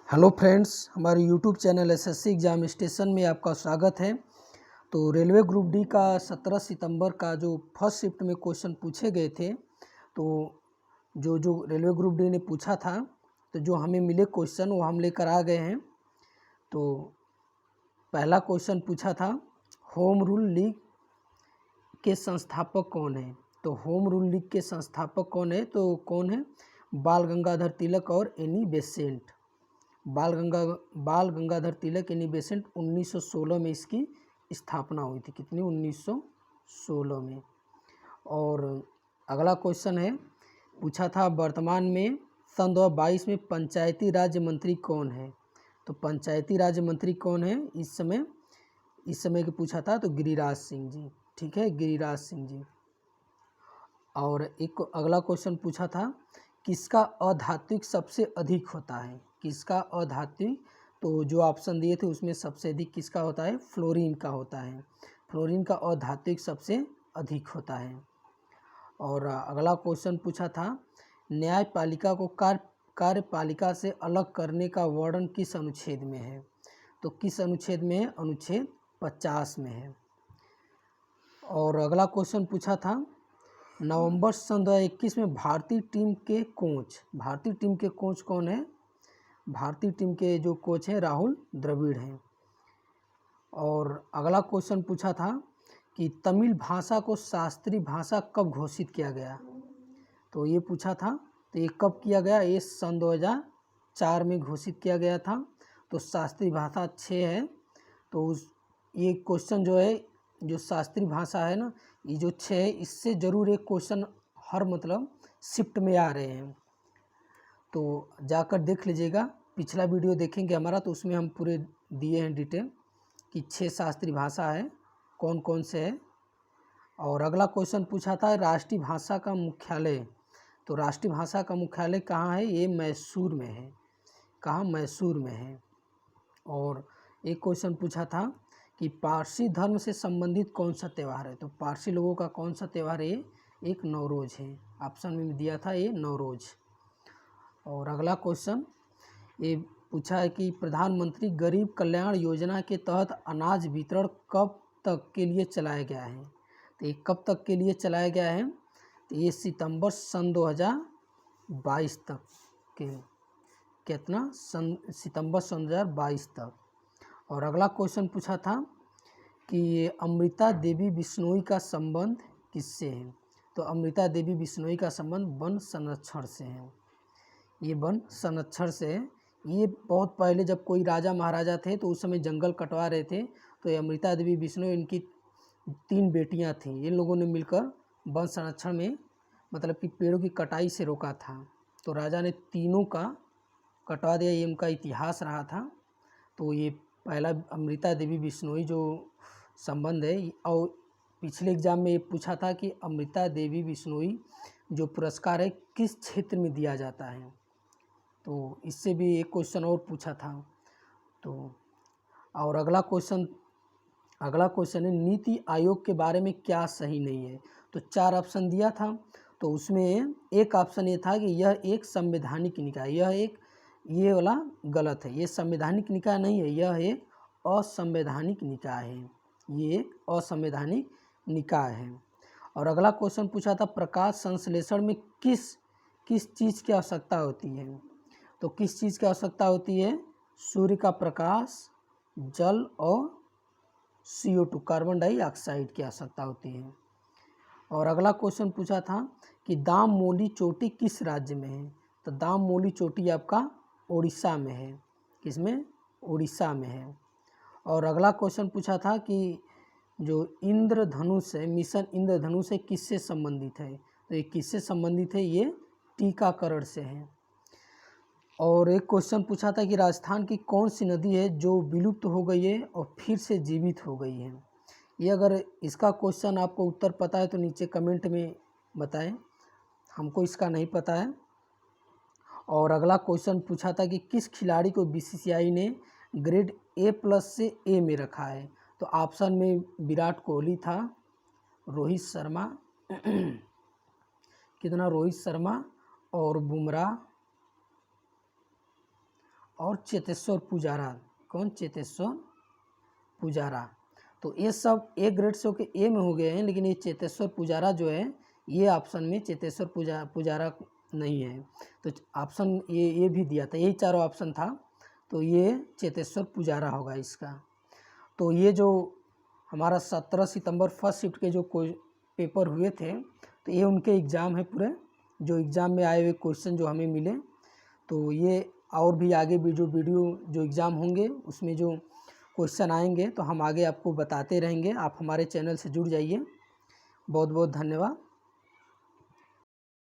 Hello friends, हमारे YouTube channel SSC exam station में आपका स्वागत है। तो रेलवे ग्रुप डी का 17 सितंबर का जो फर्स्ट शिफ्ट में क्वेश्चन पूछे गए थे, तो जो रेलवे ग्रुप डी ने पूछा था, तो जो हमें मिले क्वेश्चन वो हम लेकर आ गए हैं। तो पहला क्वेश्चन पूछा था, होम रूल लीग के संस्थापक कौन है। तो होम रूल लीग के संस्थापक कौन है, तो कौन है, बाल गंगाधर तिलक और एनी बेसेंट। बाल गंगाधर तिलक एनी बेसेंट 1916 में इसकी स्थापना हुई थी। कितनी? 1916 में। और अगला क्वेश्चन है, पूछा था वर्तमान में सन 2022 में पंचायती राज्य मंत्री कौन है। तो पंचायती राज्य मंत्री कौन है इस समय के पूछा था, तो गिरिराज सिंह जी। ठीक है, गिरिराज सिंह जी। और एक अगला क्वेश्चन पूछा था, किसका अधात्विक सबसे अधिक होता है। किसका अधात्विक, तो जो ऑप्शन दिए थे उसमें सबसे अधिक किसका होता है, फ्लोरीन का होता है। फ्लोरीन का अधात्विक सबसे अधिक होता है। और अगला क्वेश्चन पूछा था, न्यायपालिका को कार्यपालिका से अलग करने का वर्णन किस अनुच्छेद में है। तो किस अनुच्छेद में है, अनुच्छेद 50 में है। और अगला क्वेश्चन पूछा था, नवंबर सन 2021 में भारतीय टीम के कोच कौन है। भारतीय टीम के जो कोच हैं राहुल द्रविड़ हैं। और अगला क्वेश्चन पूछा था कि तमिल भाषा को शास्त्रीय भाषा कब घोषित किया गया। तो ये पूछा था, तो ये कब किया गया, ये सन 2004 में घोषित किया गया था। तो शास्त्रीय भाषा 6 है। तो ये क्वेश्चन जो है, जो शास्त्रीय भाषा है ना, ये जो 6 है, इससे ज़रूर एक क्वेश्चन हर शिफ्ट में आ रहे हैं। तो जाकर देख लीजिएगा, पिछला वीडियो देखेंगे हमारा, तो उसमें हम पूरे दिए हैं डिटेल कि 6 शास्त्रीय भाषा है, कौन कौन से है। और अगला क्वेश्चन पूछा था, राष्ट्रीय भाषा का मुख्यालय। तो राष्ट्रीय भाषा का मुख्यालय कहाँ है, ये मैसूर में है। कहाँ, मैसूर में है। और एक क्वेश्चन पूछा था कि पारसी धर्म से संबंधित कौन सा त्यौहार है। तो पारसी लोगों का कौन सा त्यौहार है, एक नवरोज़ है। ऑप्शन में दिया था ये नवरोज़। और अगला क्वेश्चन ये पूछा है कि प्रधानमंत्री गरीब कल्याण योजना के तहत अनाज वितरण कब तक के लिए चलाया गया है। तो ये कब तक के लिए चलाया गया है, तो ये सितंबर सन 2022 तक के, कितना, सितंबर सन 2022 तक। और अगला क्वेश्चन पूछा था कि ये अमृता देवी बिश्नोई का संबंध किससे है। तो अमृता देवी बिश्नोई का संबंध वन संरक्षण से है। ये वन संरक्षण से है। ये बहुत पहले जब कोई राजा महाराजा थे तो उस समय जंगल कटवा रहे थे, तो ये अमृता देवी बिश्नोई, इनकी 3 बेटियां थीं, इन लोगों ने मिलकर वन संरक्षण में मतलब कि पेड़ों की कटाई से रोका था। तो राजा ने तीनों का कटवा दिया, ये उनका इतिहास रहा था। तो ये पहला अमृता देवी बिश्नोई जो संबंध है। और पिछले एग्जाम में ये पूछा था कि अमृता देवी बिश्नोई जो पुरस्कार है किस क्षेत्र में दिया जाता है। तो इससे भी एक क्वेश्चन और पूछा था। तो और अगला क्वेश्चन है, नीति आयोग के बारे में क्या सही नहीं है। तो 4 ऑप्शन दिया था, तो उसमें एक ऑप्शन ये था कि यह एक संवैधानिक निकाय, ये वाला गलत है। ये संवैधानिक निकाय नहीं है, यह एक असंवैधानिक निकाय है। ये एक असंवैधानिक निकाय है। और अगला क्वेश्चन पूछा था, प्रकाश संश्लेषण में किस चीज़ की आवश्यकता होती है। तो किस चीज़ की आवश्यकता होती है, सूर्य का प्रकाश, जल और CO2 कार्बन डाइऑक्साइड की आवश्यकता होती है। और अगला क्वेश्चन पूछा था कि दाम मोली चोटी किस राज्य में है। तो दाम मोली चोटी आपका उड़ीसा में है। किसमें, उड़ीसा में है। और अगला क्वेश्चन पूछा था कि जो इंद्रधनुष है, मिशन इंद्रधनुष है, किससे संबंधित है। तो ये किससे संबंधित है, ये टीकाकरण से है। और एक क्वेश्चन पूछा था कि राजस्थान की कौन सी नदी है जो विलुप्त हो गई है और फिर से जीवित हो गई है। ये अगर इसका क्वेश्चन आपको उत्तर पता है तो नीचे कमेंट में बताएं, हमको इसका नहीं पता है। और अगला क्वेश्चन पूछा था कि किस खिलाड़ी को BCCI ने ग्रेड A+ से A में रखा है। तो ऑप्शन में विराट कोहली था, रोहित शर्मा कितना, रोहित शर्मा और बुमराह और चेतेश्वर पुजारा। कौन? चेतेश्वर पुजारा। तो ये सब ए ग्रेड से होकर ए में हो गए हैं, लेकिन ये चेतेश्वर पुजारा जो है ये ऑप्शन में चेतेश्वर पुजारा नहीं है। तो ऑप्शन ये भी दिया था, यही चारों ऑप्शन था, तो ये चेतेश्वर पुजारा होगा इसका। तो ये जो हमारा 17 सितंबर फर्स्ट शिफ्ट के जो कोई पेपर हुए थे, तो ये उनके एग्ज़ाम है पूरे, जो एग्ज़ाम में आए हुए क्वेश्चन जो हमें मिले। तो ये और भी आगे भी जो वीडियो जो एग्ज़ाम होंगे उसमें जो क्वेश्चन आएंगे तो हम आगे आपको बताते रहेंगे। आप हमारे चैनल से जुड़ जाइए। बहुत बहुत धन्यवाद।